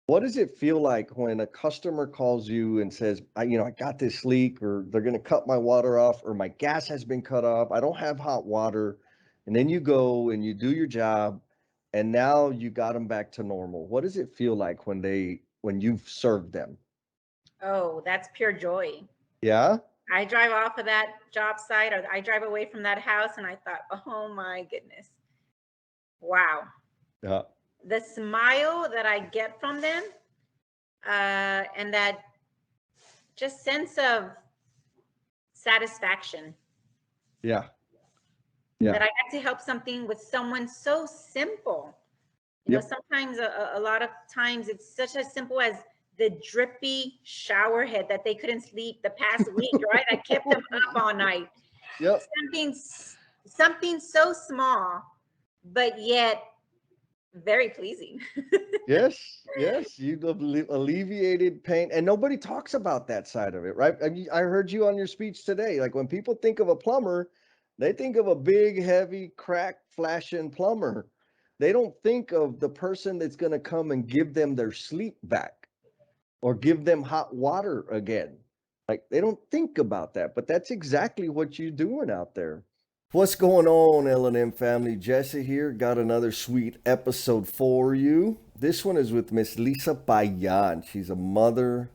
What does it feel like when a customer calls you and says, I got this leak, or they're going to cut my water off, or my gas has been cut off. I don't have hot water. And then you go and you do your job and now you got them back to normal. What does it feel like when you've served them? Oh, that's pure joy. Yeah. I drive off of that job site, or I drive away from that house, and I thought, oh my goodness, wow. Yeah. The smile that I get from them, and that just sense of satisfaction Yeah. that Yeah. I got to help something with someone so simple. Yep. Sometimes a lot of times it's such as simple as the drippy shower head that they couldn't sleep the past week, right? I kept them up all night. Yep. Something, something so small, but yet very pleasing. Yes, yes, you've alleviated pain, and nobody talks about that side of it, right? I mean, I heard you on your speech today. Like when people think of a plumber, they think of a big, heavy, crack, flashing plumber. They don't think of the person that's going to come and give them their sleep back or give them hot water again. Like they don't think about that, but that's exactly what you're doing out there. What's going on, L&M family? Jesse here. Got another sweet episode for you. This one is with Miss Lisa Payan. She's a mother,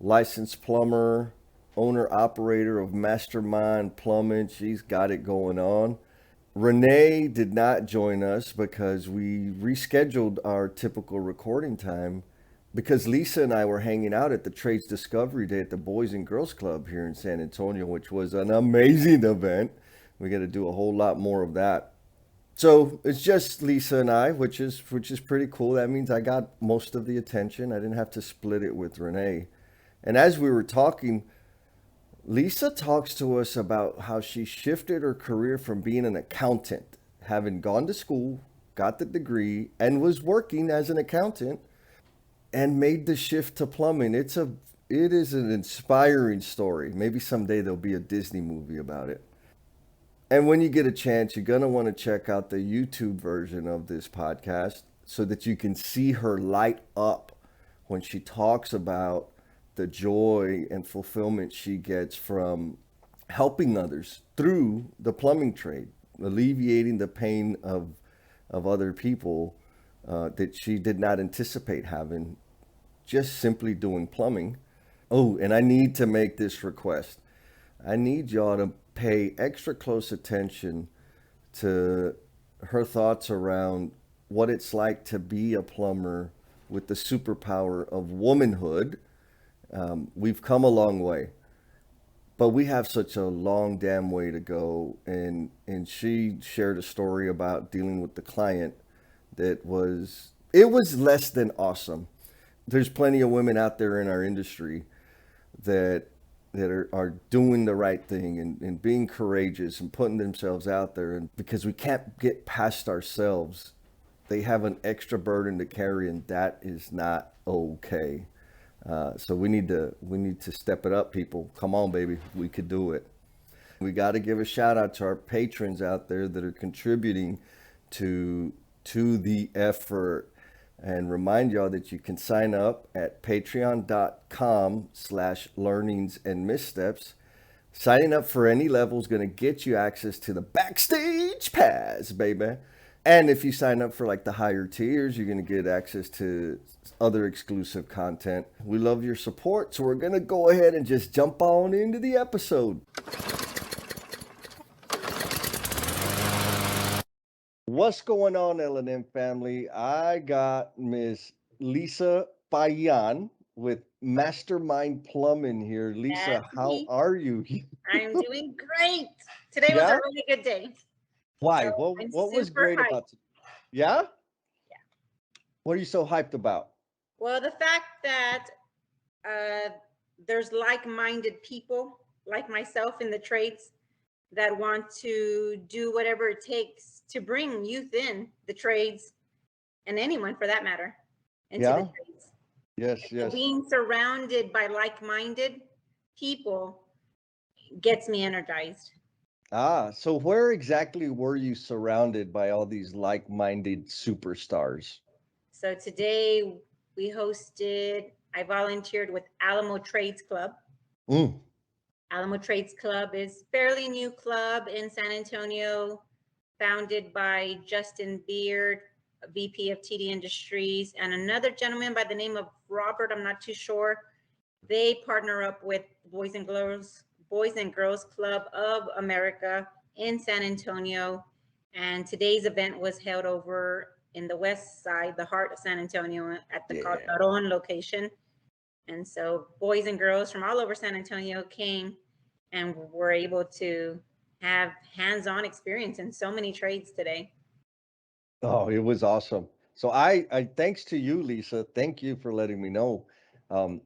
licensed plumber, owner operator of Mastermind Plumbing. She's got it going on. Renee did not join us because we rescheduled our typical recording time because Lisa and I were hanging out at the Trades Discovery Day at the Boys and Girls Club here in San Antonio, which was an amazing event. We got to do a whole lot more of that. So it's just Lisa and I, which is pretty cool. That means I got most of the attention. I didn't have to split it with Renee. And as we were talking, Lisa talks to us about how she shifted her career from being an accountant, having gone to school, got the degree, and was working as an accountant, and made the shift to plumbing. It is an inspiring story. Maybe someday there'll be a Disney movie about it. And when you get a chance, you're going to want to check out the YouTube version of this podcast so that you can see her light up when she talks about the joy and fulfillment she gets from helping others through the plumbing trade, alleviating the pain of other people that she did not anticipate having just simply doing plumbing. Oh, and I need to make this request. I need y'all to pay extra close attention to her thoughts around what it's like to be a plumber with the superpower of womanhood. We've come a long way, but we have such a long damn way to go. And she shared a story about dealing with the client that was less than awesome. There's plenty of women out there in our industry that are doing the right thing and being courageous and putting themselves out there, and because we can't get past ourselves, they have an extra burden to carry, and that is not okay. So we need to step it up, people. Come on, baby, we could do it. We got to give a shout out to our patrons out there that are contributing to the effort, and remind y'all that you can sign up at patreon.com/learnings and missteps. Signing up for any level is going to get you access to the backstage pass, baby. And if you sign up for like the higher tiers, you're going to get access to other exclusive content. We love your support, so we're going to go ahead and just jump on into the episode. What's going on, L&M family? I got Miss Lisa Payan with Mastermind Plumbing here. Lisa, That's how me. are you? I'm doing great. Today was a Yeah? really good day. So Why? I'm What was super great hyped. about it? Yeah? Yeah. What are you so hyped about? Well, the fact that uh, there's like-minded people like myself in the trades that want to do whatever it takes to bring youth in the trades, and anyone for that matter, into the Yeah? trades. Yes, So yes. being surrounded by like-minded people gets me energized. Ah, so where exactly were you surrounded by all these like-minded superstars? So today I volunteered with Alamo Trades Club. Mm. Alamo Trades Club is fairly new club in San Antonio, founded by Justin Beard, VP of TD Industries, and another gentleman by the name of Robert, I'm not too sure. They partner up with Boys and Girls Club of America in San Antonio. And today's event was held over in the west side, the heart of San Antonio, at the Calderon location. And so boys and girls from all over San Antonio came and were able to have hands-on experience in so many trades today. Oh, it was awesome. So I thanks to you, Lisa. Thank you for letting me know.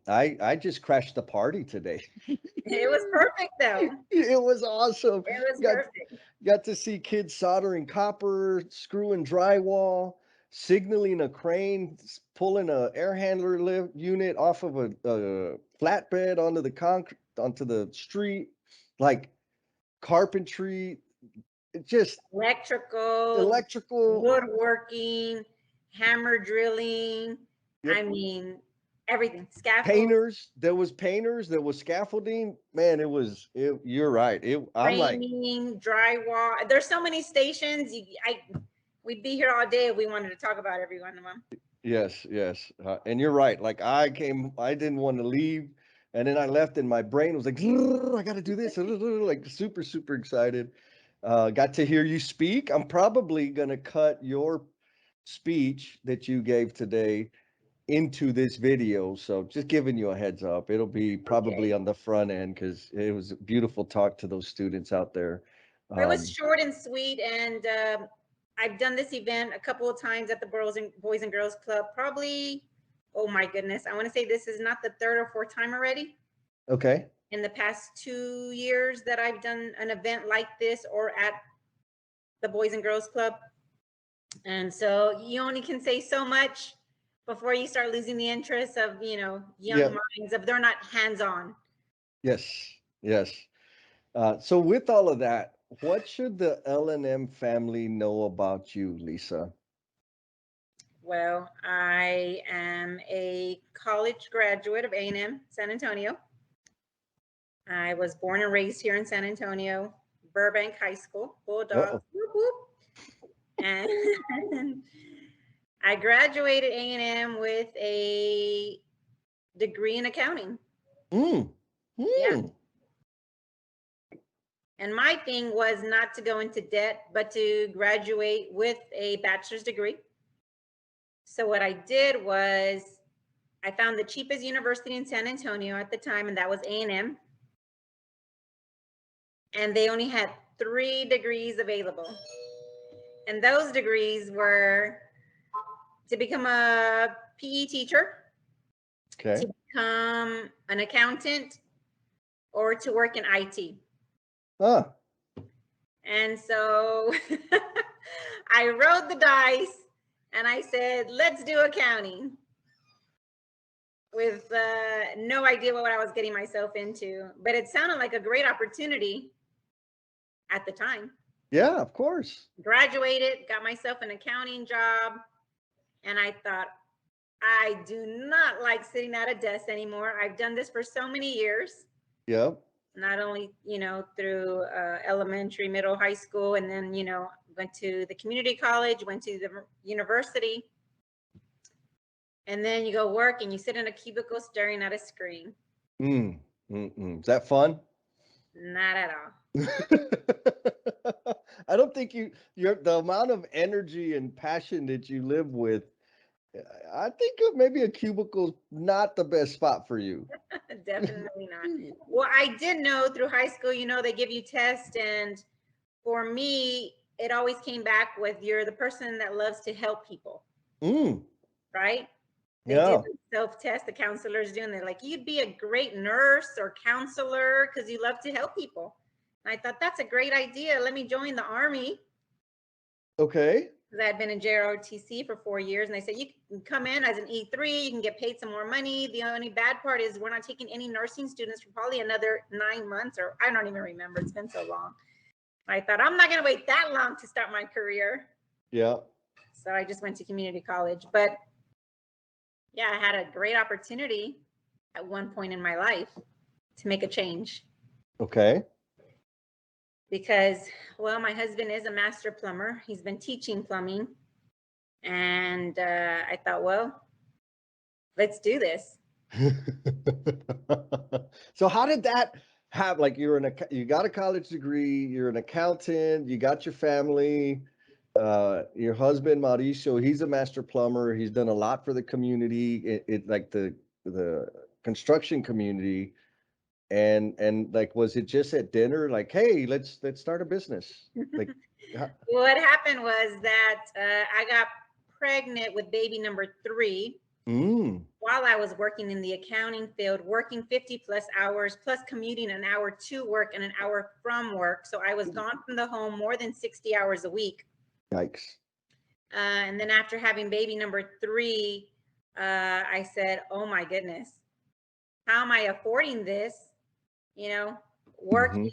I just crashed the party today. It was perfect though. It was awesome. It was Got perfect. got to see kids soldering copper, screwing drywall, signaling a crane, pulling a air handler lift unit off of a flatbed onto the concrete onto the street, like carpentry, just Electrical, electrical. woodworking, hammer drilling. Yep. I mean, everything. Scaffold, Painters. There was painters. There was scaffolding. Man, you're right. I'm like, framing, drywall. There's so many stations. We'd be here all day if we wanted to talk about every one of them. yes, yes. And you're right. Like I didn't want to leave. And then I left and my brain was like, I got to do this. Like super, super excited. Got to hear you speak. I'm probably going to cut your speech that you gave today into this video. So just giving you a heads up, it'll be probably Okay. on the front end because it was a beautiful talk to those students out there. It was short and sweet, and I've done this event a couple of times at the Boys and Girls Club. Probably, oh my goodness, I want to say this is not the third or fourth time already Okay. in the past 2 years that I've done an event like this or at the Boys and Girls Club. And so you only can say so much before you start losing the interest of, young Yeah. minds, if they're not hands-on. Yes. Yes. So with all of that, what should the L&M family know about you, Lisa? Well, I am a college graduate of A&M San Antonio. I was born and raised here in San Antonio, Burbank High School, Bulldogs, whoop, whoop. And I graduated A&M with a degree in accounting. Mm. Yeah. Mm. And my thing was not to go into debt, but to graduate with a bachelor's degree. So what I did was I found the cheapest university in San Antonio at the time, and that was A&M. And they only had 3 degrees available. And those degrees were to become a PE teacher, Okay. to become an accountant, or to work in IT. Ah. And so I rolled the dice and I said, let's do accounting, with no idea what I was getting myself into. But it sounded like a great opportunity at the time. Yeah, of course. Graduated, got myself an accounting job, and I thought, I do not like sitting at a desk anymore. I've done this for so many years. Yep. Not only, through elementary, middle, high school, and then, went to the community college, went to the university. And then you go work and you sit in a cubicle staring at a screen. Is that fun? Not at all. I don't think the amount of energy and passion that you live with, I think maybe a cubicle not the best spot for you. Definitely not. Well, I did know through high school, they give you tests, and for me, it always came back with you're the person that loves to help people. Right? They Yeah. do the self-test, the counselors do, and they're like, you'd be a great nurse or counselor because you love to help people. And I thought, that's a great idea. Let me join the Army. Okay. Because I had been in JROTC for 4 years, and they said, you can come in as an E3, you can get paid some more money. The only bad part is we're not taking any nursing students for probably another 9 months, or I don't even remember. It's been so long. I thought, I'm not going to wait that long to start my career. Yeah. So I just went to community college. But Yeah, I had a great opportunity at one point in my life to make a change Okay. because, well, my husband is a master plumber. He's been teaching plumbing. And I thought, well, let's do this. So how did that have like you got a college degree, you're an accountant, you got your family, your husband Mauricio, he's a master plumber, he's done a lot for the community, it like the construction community. And like was it just at dinner like, hey, let's start a business? Like What happened was that I got pregnant with baby number 3 while I was working in the accounting field, working 50 plus hours, plus commuting an hour to work and an hour from work. So I was gone from the home more than 60 hours a week. Yikes. And then after having baby number 3, I said, oh my goodness, how am I affording this? You know, working,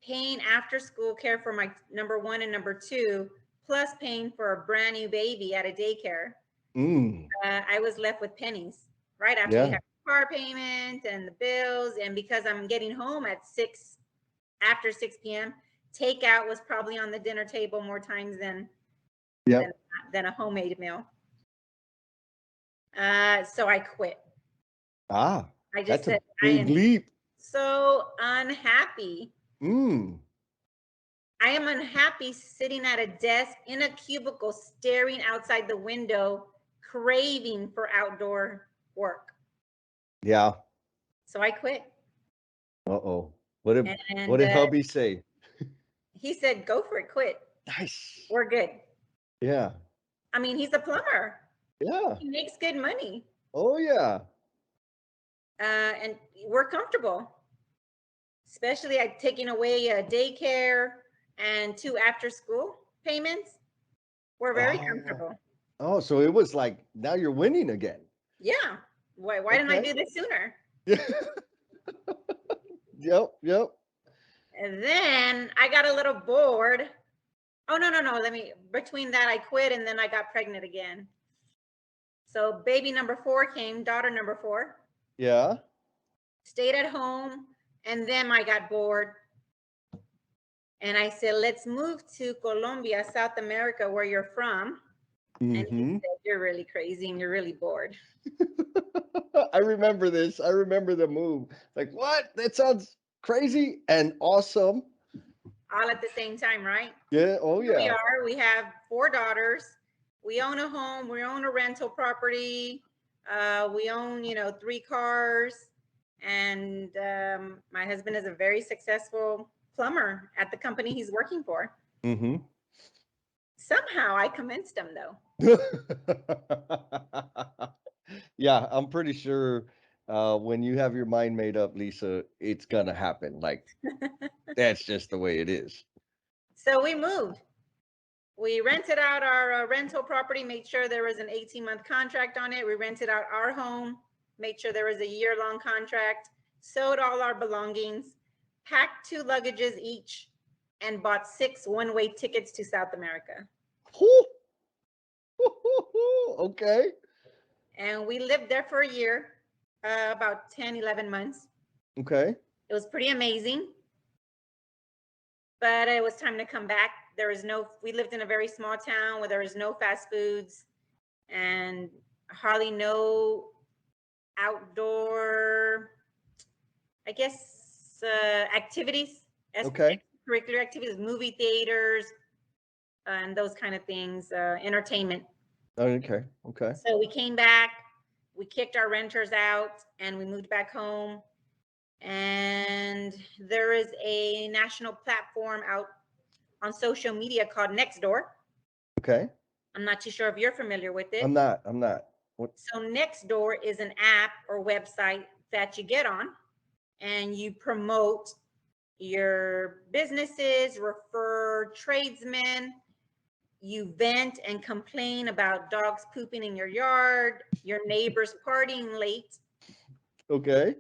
paying after school care for my number 1 and number 2, plus paying for a brand new baby at a daycare. I was left with pennies right after you Yeah. have car payment and the bills. And because I'm getting home at 6, after 6 p.m., takeout was probably on the dinner table more times than a homemade meal. So I quit. I just that's a said, big leap. So unhappy. I am unhappy sitting at a desk in a cubicle, staring outside the window, craving for outdoor work. Yeah. So I quit. Uh-oh. What did hubby say? He said, go for it, quit. Nice. We're good. Yeah. I mean, he's a plumber. Yeah. He makes good money. Oh yeah. And we're comfortable. Especially at taking away daycare and 2 after school payments. We're very comfortable. Oh, so it was like now you're winning again. Yeah. Why didn't I do this sooner? Yep. And then I got a little bored. Oh, no. Between that, I quit and then I got pregnant again. So baby number 4 came, daughter number 4. Yeah. Stayed at home. And then I got bored. And I said, let's move to Colombia, South America, where you're from. And he said, you're really crazy and you're really bored. I remember this. I remember the move. Like, what? That sounds crazy and awesome. All at the same time, right? Yeah. Oh, Here yeah. we are. We have 4 daughters. We own a home. We own a rental property. We own, 3 cars. And my husband is a very successful plumber at the company he's working for. Somehow I convinced him, though. Yeah, I'm pretty sure when you have your mind made up, Lisa, it's gonna happen. Like that's just the way it is. So we moved. We rented out our rental property, made sure there was an 18-month contract on it. We rented out our home, made sure there was a year-long contract, sold all our belongings, packed 2 luggages each, and bought 6 one-way tickets to South America. Okay. And we lived there for a year, about 10, 11 months. Okay. It was pretty amazing. But it was time to come back. We lived in a very small town where there was no fast foods and hardly no outdoor, I guess, activities. Okay. Curricular activities, movie theaters, and those kind of things, entertainment. Okay. So we came back, we kicked our renters out, and we moved back home. And there is a national platform out on social media called Nextdoor. Okay. I'm not too sure if you're familiar with it. I'm not. What? So Nextdoor is an app or website that you get on and you promote your businesses, refer tradesmen, you vent and complain about dogs pooping in your yard, your neighbors partying late. Okay.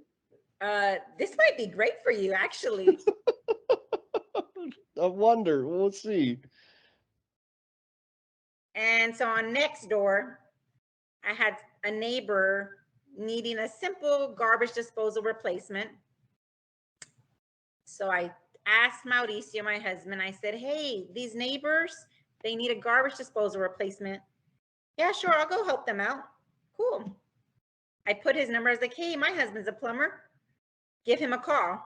This might be great for you, actually. I wonder. We'll see. And so on Nextdoor, I had a neighbor needing a simple garbage disposal replacement. So I asked Mauricio, my husband, I said, hey, these neighbors, they need a garbage disposal replacement. Yeah, sure, I'll go help them out. Cool. I put his number. I was like, hey, my husband's a plumber. Give him a call.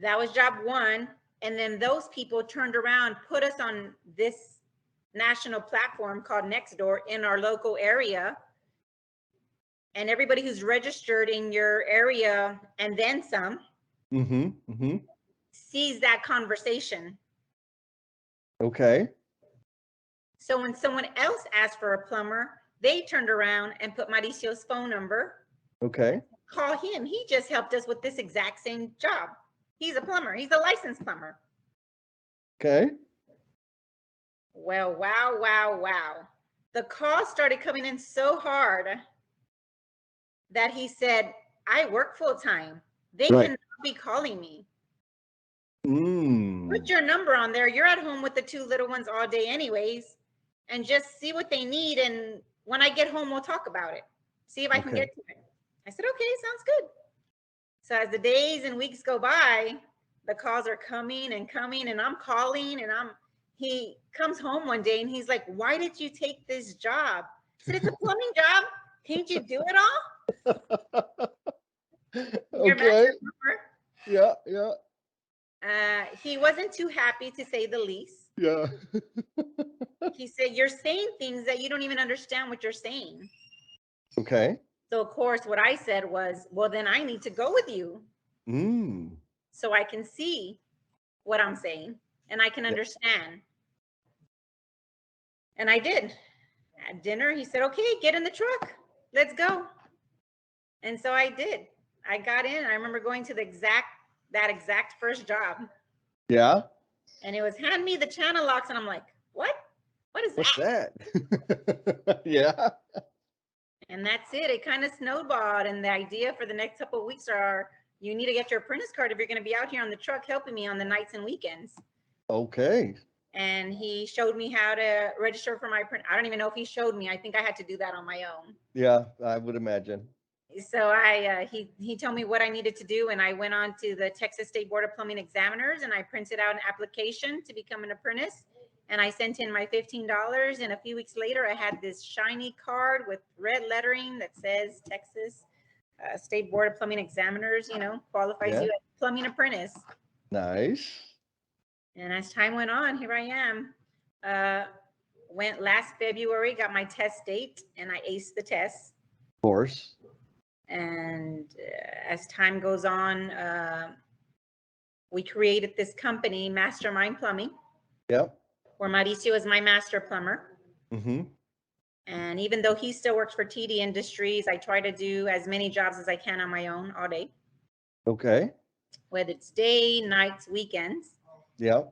That was job one. And then those people turned around, put us on this national platform called Nextdoor in our local area. And everybody who's registered in your area and then some sees that conversation. Okay. So when someone else asked for a plumber, they turned around and put Mauricio's phone number. Okay. Call him. He just helped us with this exact same job. He's a plumber. He's a licensed plumber. Okay. Well, wow, wow, wow. The calls started coming in so hard that he said, I work full time. They cannot be calling me. Put your number on there. You're at home with the two little ones all day anyways, and just see what they need. And when I get home, we'll talk about it. See if I can get to it. I said, okay, sounds good. So as the days and weeks go by, the calls are coming and coming, and I'm calling, and he comes home one day and he's like, why did you take this job? I said, it's a plumbing job. Can't you do it all? Okay. Yeah, yeah. He wasn't too happy, to say the least. Yeah. He said, you're saying things that you don't even understand what you're saying. Okay. So of course, what I said was, well, then I need to go with you so I can see what I'm saying and I can understand. And I did. At dinner, he said, okay, get in the truck. Let's go. And so I did. I got in. I remember going to that exact first job. Yeah. And it was hand me the channel locks. And I'm like, what? What is What's that? Yeah. And that's it. It kind of snowballed. And the idea for the next couple of weeks are, you need to get your apprentice card if you're going to be out here on the truck helping me on the nights and weekends. Okay. And he showed me how to register for my print. I don't even know if he showed me. I think I had to do that on my own. Yeah, I would imagine. So he told me what I needed to do, and I went on to the Texas State Board of Plumbing Examiners, and I printed out an application to become an apprentice, and I sent in my $15, and a few weeks later I had this shiny card with red lettering that says Texas State Board of Plumbing Examiners, qualifies you as a plumbing apprentice. Nice. And as time went on, here I am. Went last February, got my test date, and I aced the test. Of course. And as time goes on, we created this company, Mastermind Plumbing. Yep. Where Mauricio is my master plumber. And even though he still works for TD Industries, I try to do as many jobs as I can on my own all day. Okay. Whether it's day, nights, weekends. Yep.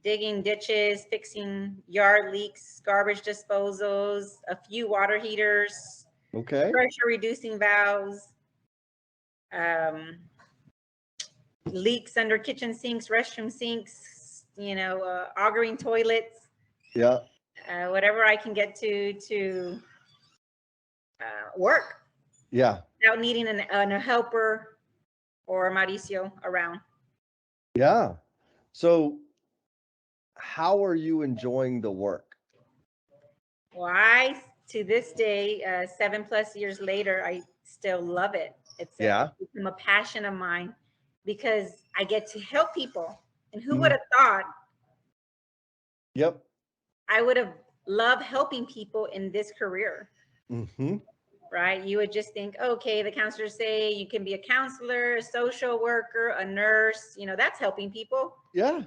Digging ditches, fixing yard leaks, garbage disposals, a few water heaters. Okay. Pressure reducing valves. Leaks under kitchen sinks, restroom sinks, augering toilets. Yeah. Whatever I can get to work. Yeah. Without needing a helper or a Mauricio around. Yeah. So how are you enjoying the work? Well, to this day, 7+ years later, I still love it. It's become a passion of mine because I get to help people. And who would have thought? Yep. I would have loved helping people in this career. Right? You would just think, okay, the counselors say you can be a counselor, a social worker, a nurse, that's helping people. Yeah.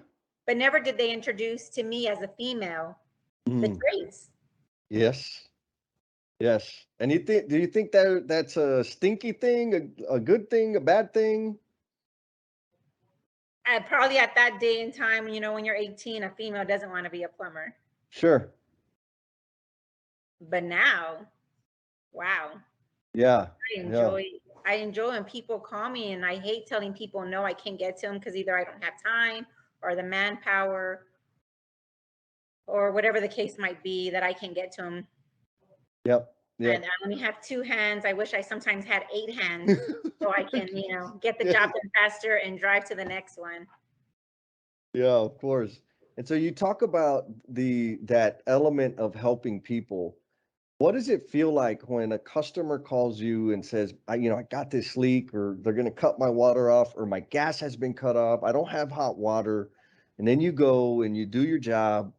But never did they introduce to me as a female the trades. Yes. Yes. And do you think that's a stinky thing, a good thing, a bad thing? Probably at that day and time, when you're 18, a female doesn't want to be a plumber. Sure. But now, wow. Yeah. I enjoy when people call me, and I hate telling people no, I can't get to them because either I don't have time or the manpower or whatever the case might be that I can get to them. Yep. And Yep. I only have 2 hands. I wish I sometimes had 8 hands so I can, get the job done faster and drive to the next one. Yeah, of course. And so you talk about that element of helping people. What does it feel like when a customer calls you and says, I got this leak, or they're going to cut my water off, or my gas has been cut off. I don't have hot water. And then you go and you do your job,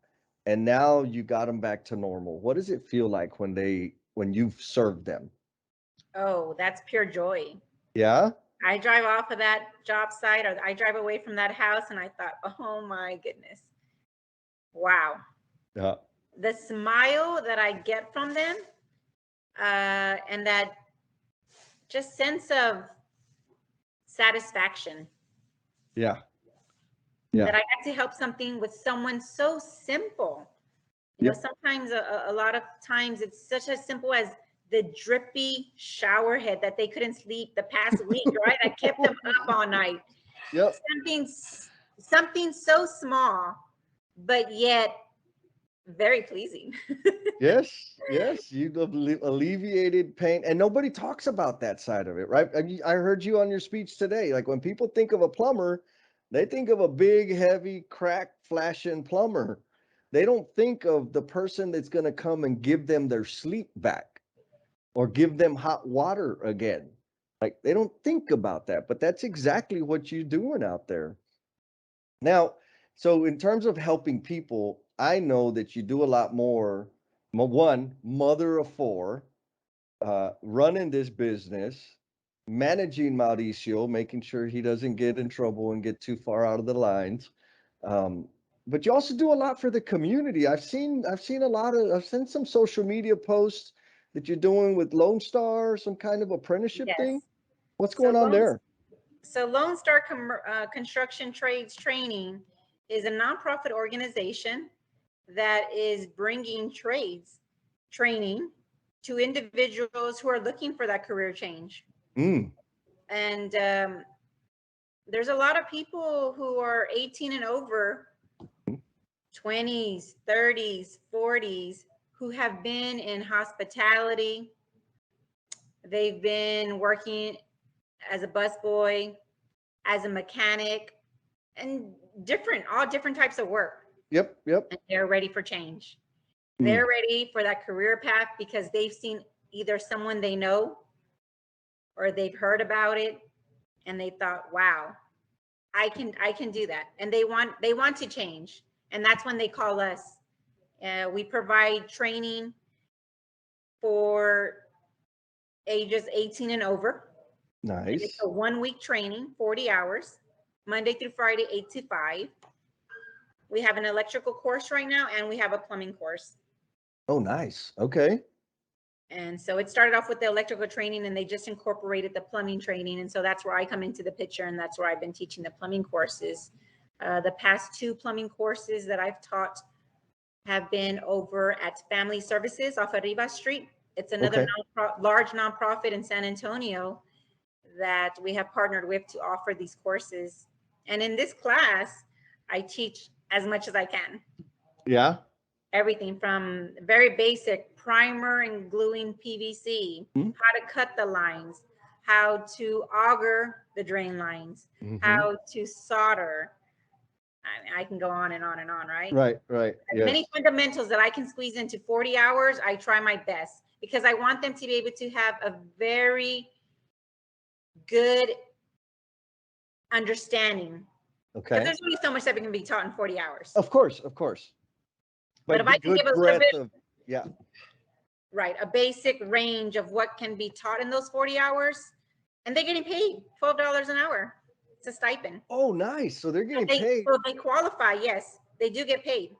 and now you got them back to normal. What does it feel like when you've served them? Oh, that's pure joy. Yeah. I drive off of that job site, or I drive away from that house, and I thought, oh my goodness, wow. Yeah. The smile that I get from them, and that just sense of satisfaction Yeah. that Yeah. I got to help something with someone so simple. Yep. Sometimes a lot of times it's such as simple as the drippy shower head that they couldn't sleep the past week, right? I kept them up all night. Yep. Something, something so small, but yet very pleasing. Yes, yes, you've alleviated pain, and nobody talks about that side of it, right? I heard you on your speech today. Like when people think of a plumber, they think of a big, heavy, crack, flashing plumber. They don't think of the person that's going to come and give them their sleep back or give them hot water again. Like they don't think about that, but that's exactly what you're doing out there. Now, so in terms of helping people, I know that you do a lot more. One, mother of four, running this business, managing Mauricio, making sure he doesn't get in trouble and get too far out of the lines. Um, but you also do a lot for the community. I've seen some social media posts that you're doing with Lone Star, some kind of apprenticeship thing. Yes. What's So going on there? Lone Star Construction Trades Training is a nonprofit organization that is bringing trades training to individuals who are looking for that career change. Mm, And there's a lot of people who are 18 and over, 20s, 30s, 40s, who have been in hospitality. They've been working as a busboy, as a mechanic, and all different types of work. yep, yep. And they're ready for change. Mm, They're ready for that career path because they've seen either someone they know or they've heard about it and they thought, wow, I can do that. And they want to change. And that's when they call us. We provide training for ages 18 and over. And it's nice. a 1 week training, 40 hours, Monday through Friday, 8 to 5. We have an electrical course right now, and we have a plumbing course. Oh, nice. Okay. And so it started off with the electrical training, and they just incorporated the plumbing training. And so that's where I come into the picture, and that's where I've been teaching the plumbing courses. The past 2 plumbing courses that I've taught have been over at Family Services off of Rivas Street. It's another Okay. large nonprofit in San Antonio that we have partnered with to offer these courses. And in this class, I teach as much as I can. Yeah. Everything from very basic primer and gluing PVC, Mm, how to cut the lines, how to auger the drain lines, mm-hmm. how to solder. I can go on and on and on, right? Right, right. As many Yes. fundamentals that I can squeeze into 40 hours, I try my best because I want them to be able to have a very good understanding. Because Okay. there's only so much that can be taught in 40 hours. Of course, of course. But if But I can give good a little breadth bit, of, yeah. right, a basic range of what can be taught in those 40 hours, and they're getting paid $12 an hour. It's a stipend. Oh, nice. So they're getting And paid. so if they qualify, yes, they do get paid.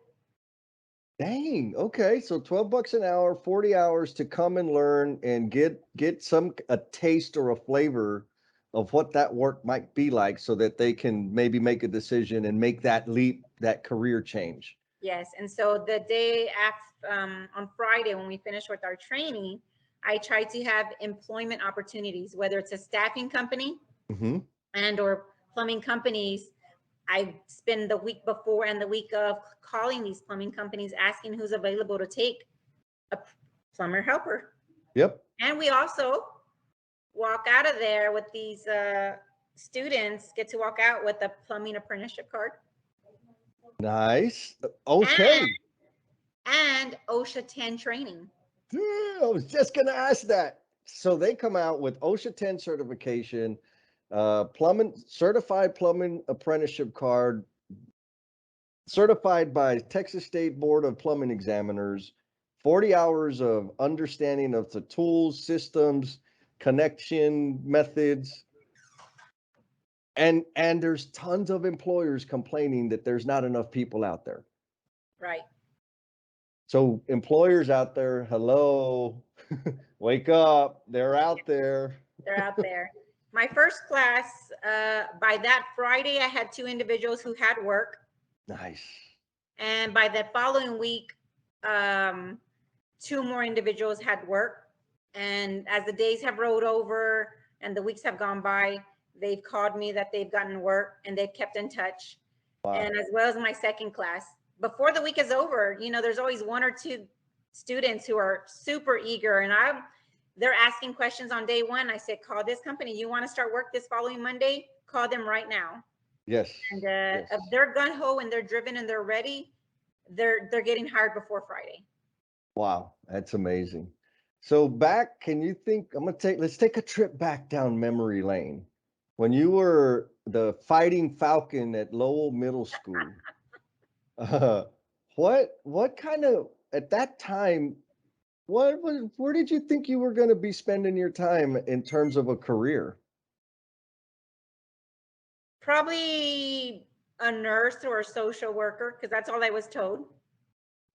Dang. Okay. So 12 bucks an hour, 40 hours to come and learn and get a taste or a flavor of what that work might be like so that they can maybe make a decision and make that leap, that career change. Yes. And so the day after, on Friday, when we finish with our training, I try to have employment opportunities, whether it's a staffing company Mm-hmm. and or plumbing companies. I spend the week before and the week of calling these plumbing companies, asking who's available to take a plumber helper. Yep. And we also walk out of there with these students get to walk out with a plumbing apprenticeship card. Nice. Okay. And OSHA 10 training. I was just gonna ask that. So they come out with OSHA 10 certification, plumbing certified plumbing apprenticeship card, certified by Texas State Board of Plumbing Examiners, 40 hours of understanding of the tools, systems, connection methods. And there's tons of employers complaining that there's not enough people out there. Right. So employers out there, hello, wake up. They're out there. They're out there. My first class, by that Friday, I had 2 individuals who had work. Nice. And by the following week, 2 more individuals had work. And as the days have rolled over and the weeks have gone by, they've called me that they've gotten work and they've kept in touch. Wow. And as well as my second class. Before the week is over, you know, there's always 1 or 2 students who are super eager, and they're asking questions on day 1. I said, call this company. You want to start work this following Monday? Call them right now. Yes. And if they're gun-ho and they're driven and they're ready, they're getting hired before Friday. Wow, that's amazing. So back, can you think, let's take a trip back down memory lane. When you were the fighting falcon at Lowell Middle School, what kind of, at that time, where did you think you were going to be spending your time in terms of a career? Probably a nurse or a social worker, because that's all I was told.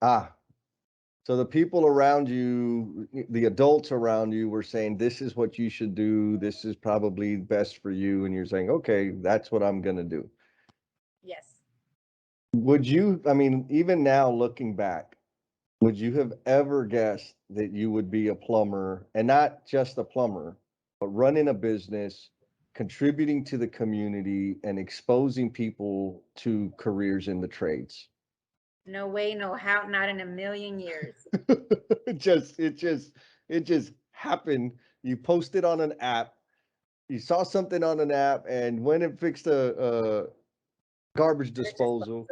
So the people around you, the adults around you were saying, this is what you should do. This is probably best for you. And you're saying, okay, that's what I'm going to do. Yes. Would you, I mean, even now looking back, would you have ever guessed that you would be a plumber, and not just a plumber, but running a business, contributing to the community and exposing people to careers in the trades? No way, no how, not in a million years. It just happened. You posted on an app, you saw something on an app and went and fixed a garbage disposal,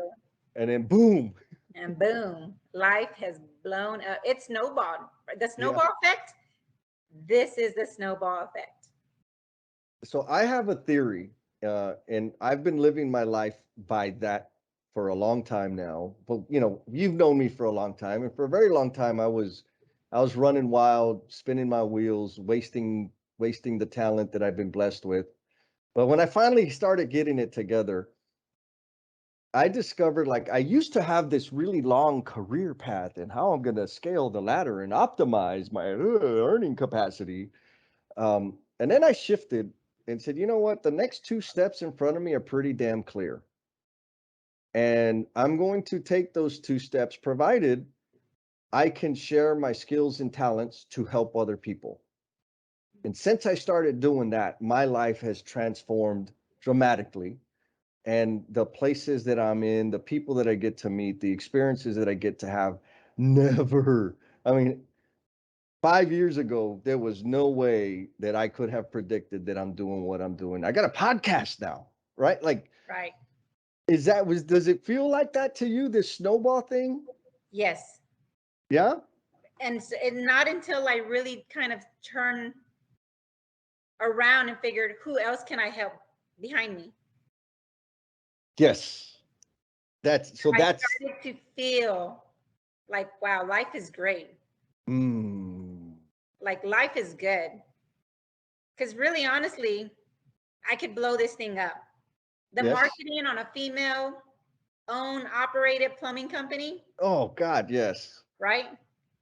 and then boom. And boom, life has blown up. It snowballed. The snowball effect, this is the snowball effect. So I have a theory, and I've been living my life by that for a long time now. But you know, you've known me for a long time, and for a very long time, I was running wild, spinning my wheels, wasting the talent that I've been blessed with. But when I finally started getting it together, I discovered, like, I used to have this really long career path and how I'm going to scale the ladder and optimize my earning capacity. And then I shifted and said, you know what? The next 2 steps in front of me are pretty damn clear. And I'm going to take those 2 steps, provided I can share my skills and talents to help other people. And since I started doing that, my life has transformed dramatically. And the places that I'm in, the people that I get to meet, the experiences that I get to have, never, I mean, 5 years ago, there was no way that I could have predicted that I'm doing what I'm doing. I got a podcast now, right? Like, right. Does it feel like that to you, this snowball thing? Yes. Yeah. And not until I really kind of turned around and figured, who else can I help behind me? Yes. I started to feel like, wow, life is great. Like, life is good. Because really, honestly, I could blow this thing up. The marketing on a female owned, operated plumbing company. Oh God, yes. Right?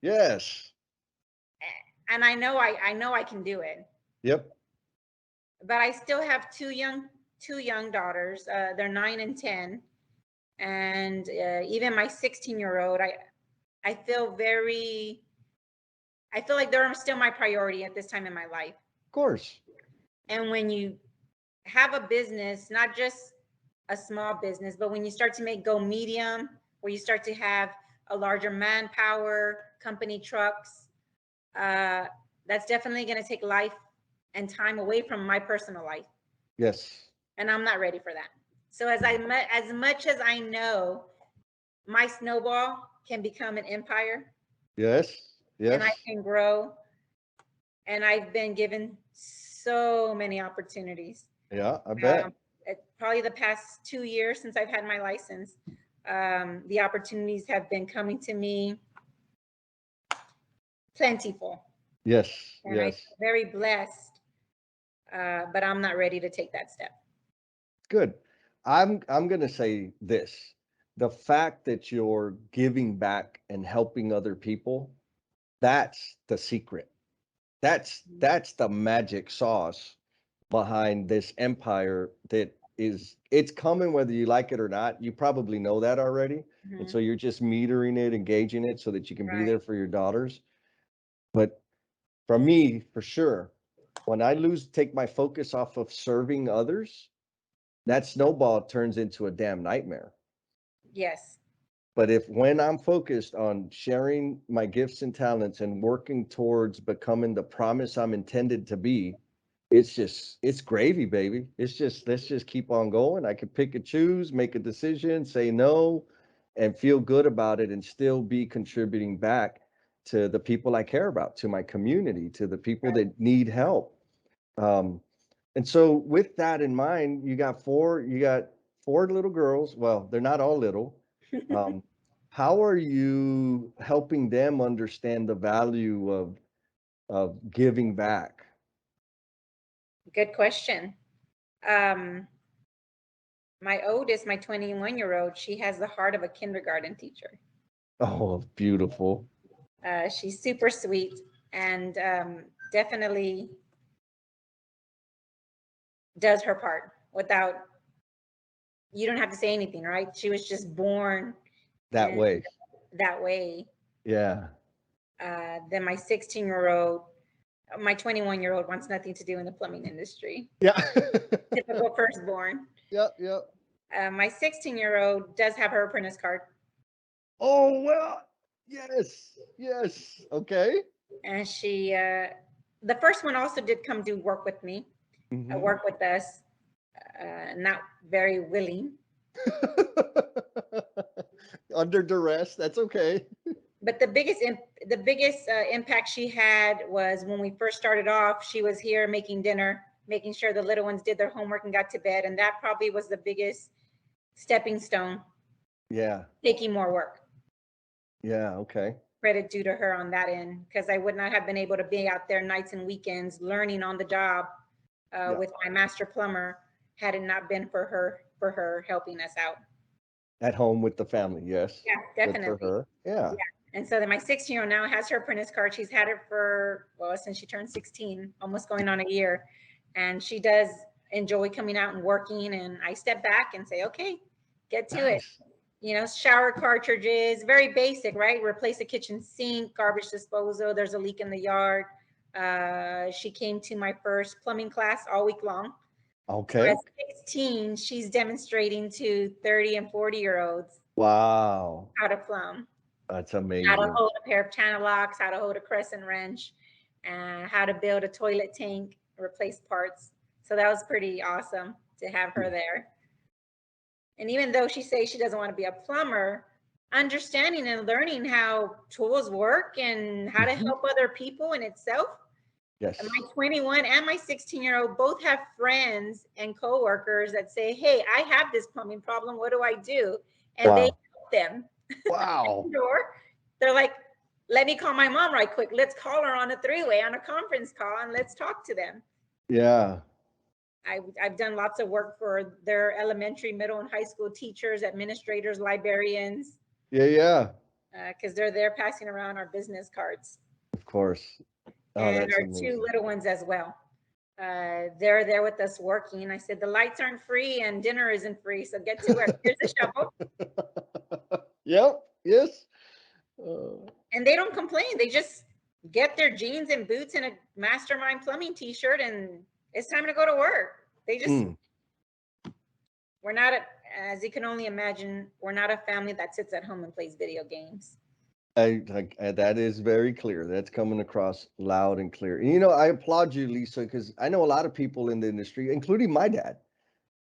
Yes. And I know I can do it. Yep. But I still have two young daughters. They're 9 and 10. And even my 16-year-old, I feel like they're still my priority at this time in my life. Of course. And when you have a business, not just a small business, but when you start to go medium, where you start to have a larger manpower, company trucks, that's definitely going to take life and time away from my personal life. Yes. And I'm not ready for that. So as much as I know my snowball can become an empire Yes. and I Yes. can grow, and I've been given so many opportunities. Yeah, I Um, bet. Probably the past 2 years since I've had my license, the opportunities have been coming to me plentiful, Yes. and I Yes. feel very blessed. But I'm not ready to take that step. Good. I'm going to say this. The fact that you're giving back and helping other people, that's the secret. That's the magic sauce behind this empire that is it's coming whether you like it or not. You probably know that already. And Mhm. so you're just metering it, engaging it so that you can be Right. there for your daughters. But for me, for sure, when I take my focus off of serving others, that snowball turns into a damn nightmare. Yes. But if when I'm focused on sharing my gifts and talents and working towards becoming the promise I'm intended to be, it's gravy, baby. It's just let's just keep on going. I can pick and choose, make a decision, say no, and feel good about it and still be contributing back to the people I care about, to my community, to the people Right. that need help. Um, and so with that in mind, you got four little girls. Well, they're not all little. Um, how are you helping them understand the value of giving back? Good question. Um, my oldest, my 21-year-old, she has the heart of a kindergarten teacher. Oh, beautiful. She's super sweet and definitely does her part without, you don't have to say anything, right? She was just born That and way. that way. Yeah. Then my 16-year-old, my 21-year-old wants nothing to do in the plumbing industry. Yeah. Typical firstborn. Yep, yep. My 16-year-old does have her apprentice card, Oh, well, yes. Yes. Okay. and the first one also did come do work with me, Hmm. work with us, not very willing. Under duress. That's okay. But the biggest impact she had was when we first started off. She was here making dinner, making sure the little ones did their homework and got to bed, and that probably was the biggest stepping stone, Yeah. taking more work. Yeah. Okay. Credit due to her on that end, because I would not have been able to be out there nights and weekends learning on the job Yeah. with my master plumber had it not been for her helping us out. At home with the family. Yes. Yeah, Good for definitely. her. Yeah. Yeah. And so then my 16-year-old now has her apprentice card. She's had it for, well, since she turned 16, almost going on a year. And she does enjoy coming out and working. And I step back and say, okay, get to it. Nice. You know, shower cartridges, very basic, right? Replace a kitchen sink, garbage disposal. There's a leak in the yard. She came to my first plumbing class all week long. So Okay. at 16, she's demonstrating to 30 and 40-year-olds Wow. how to plumb, That's how to amazing. hold a pair of channel locks, how to hold a crescent wrench, how to build a toilet tank, replace parts. So that was pretty awesome to have her there. And even though she says she doesn't want to be a plumber, understanding and learning how tools work and how to Mhm. help other people in itself. And Yes. my 21 and my 16-year-old both have friends and coworkers that say, hey, I have this plumbing problem. What do I do? And they Wow. help them. Wow. Door. They're like, let me call my mom right quick. Let's call her on a three-way on a conference call and let's talk to them. Yeah. I've done lots of work for their elementary, middle, and high school teachers, administrators, librarians, Yeah. Yeah. because they're there passing around our business cards, Of course. Oh, and that's our two amazing. little ones as well. They're there with us working. I said, the lights aren't free and dinner isn't free, so get to work. Here's a shovel. Yep. Yes. Uh, And they don't complain. They just get their jeans and boots and a Mastermind Plumbing t-shirt, and it's time to go to work. They just, mm, we're not, as you can only imagine, we're not a family that sits at home and plays video games. That is very clear. That's coming across loud and clear. And, you know, I applaud you, Lisa, because I know a lot of people in the industry, including my dad,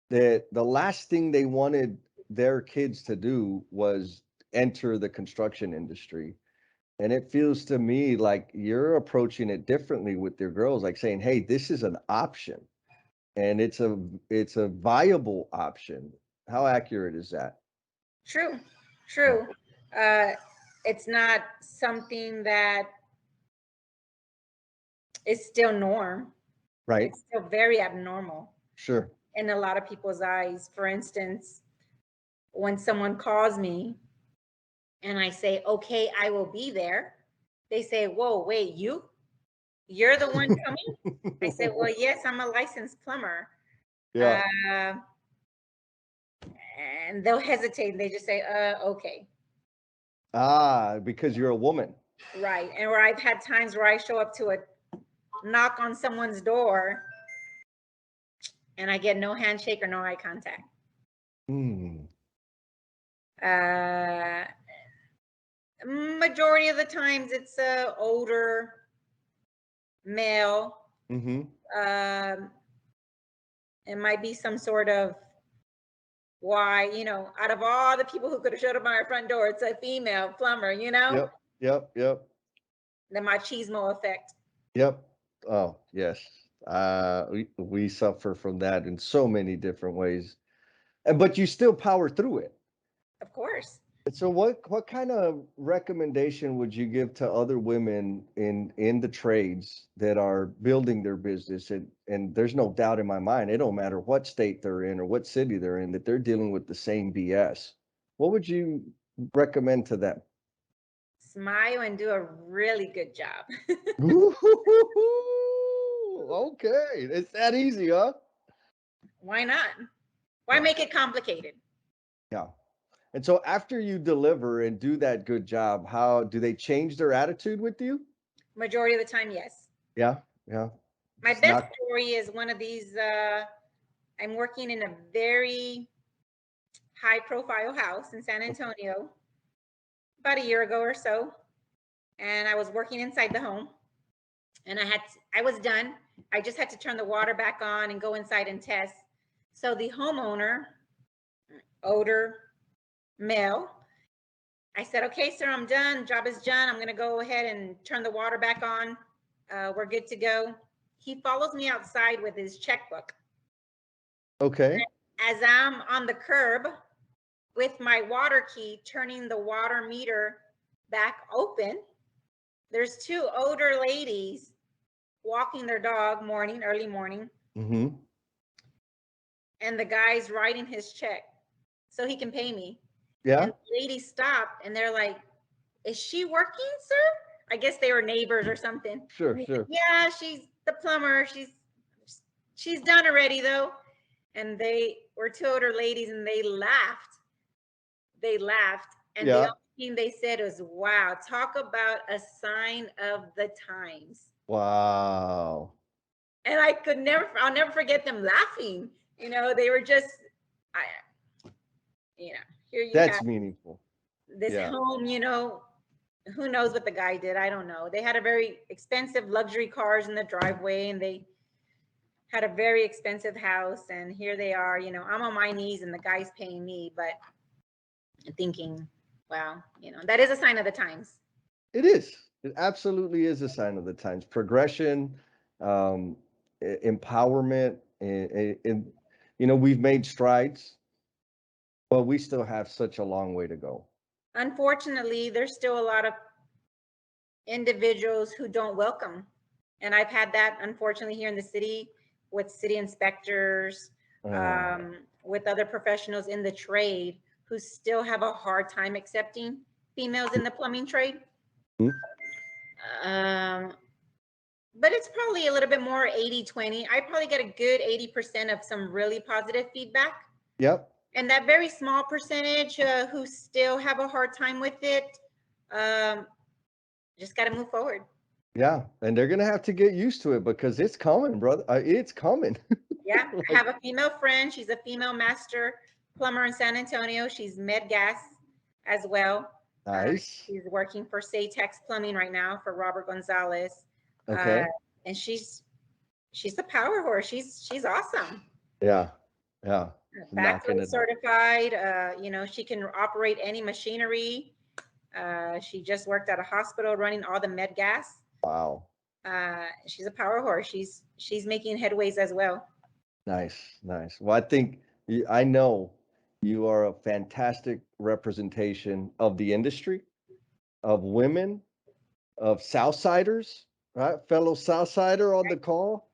that the last thing they wanted their kids to do was enter the construction industry. And it feels to me like you're approaching it differently with your girls, like saying, "Hey, this is an option, and it's a viable option." How accurate is that? True, Yeah. true. Uh, it's not something that is still norm. Right. It's still very abnormal Sure. in a lot of people's eyes. For instance, when someone calls me and I say, "Okay, I will be there," they say, "Whoa, wait, you're the one coming?" I said, "Well, yes, I'm a licensed plumber." Yeah. Uh, and they'll hesitate. They just say, "Okay." Ah, because you're a woman. Right. And where I've had times where I show up to a knock on someone's door and I get no handshake or no eye contact. Hmm. Uh, Majority of the times it's a older male. Mm-hmm. Um, it might be some sort of why, out of all the people who could have showed up at my front door, it's a female plumber, Yep. Yep. Yep. the machismo effect. Yep. Oh, yes. We suffer from that in so many different ways. And but you still power through it. Of course. And so what kind of recommendation would you give to other women in the trades that are building their business? And there's no doubt in my mind, it don't matter what state they're in or what city they're in, that they're dealing with the same BS. What would you recommend to them? Smile and do a really good job. Okay, it's that easy, huh? Why not? Why Yeah. make it complicated? Yeah. And so after you deliver and do that good job, how do they change their attitude with you? Majority of the time, yes. Yeah. Yeah. My It's best not. story is one of these. I'm working in a very high profile house in San Antonio about a year ago or so. And I was working inside the home and I was done. I just had to turn the water back on and go inside and test. So the homeowner, older male, I said, "Okay, sir, I'm done. Job is done. I'm going to go ahead and turn the water back on. We're good to go." He follows me outside with his checkbook. Okay. As I'm on the curb with my water key, turning the water meter back open, there's two older ladies walking their dog early morning, Mm-hmm. and the guy's writing his check so he can pay me. And Yeah. the ladies stopped and they're like, "Is she working, sir?" I guess they were neighbors or something. Sure. And he's like, Sure. "Yeah, she's the plumber. She's done already though." And they were two older ladies and they laughed. They laughed. And the Yeah. only thing they said was, "Wow, talk about a sign of the times." Wow. And I'll never forget them laughing. They were just, I, here you have That's meaningful. this Yeah. home, who knows what the guy did? I don't know. They had a very expensive luxury cars in the driveway and they had a very expensive house. And here they are, I'm on my knees and the guy's paying me, but thinking, wow, that is a sign of the times. It is. It absolutely is a sign of the times. Progression, empowerment, and we've made strides, but we still have such a long way to go. Unfortunately, there's still a lot of individuals who don't welcome. And I've had that, unfortunately, here in the city with city inspectors, Uh, with other professionals in the trade who still have a hard time accepting females in the plumbing trade. hmm, Um, but it's probably a little bit more 80-20. I probably get a good 80% of some really positive feedback. yep. And that very small percentage who still have a hard time with it, um, just got to move forward. Yeah. And they're gonna have to get used to it because it's coming, brother. It's coming. Yeah, I Like, have a female friend. She's a female master plumber in San Antonio. She's med gas as well. Nice. She's working for Saytex Plumbing right now for Robert Gonzalez. Uh, Okay. and she's a power horse. She's awesome. Yeah. Yeah. Knocking Backflow it out. certified. She can operate any machinery. She just worked at a hospital running all the med gas. Wow. She's a power horse. She's making headways as well. Nice. Nice. Well, I think I know you are a fantastic representation of the industry, of women, of Southsiders, right? Fellow Southsider on the call.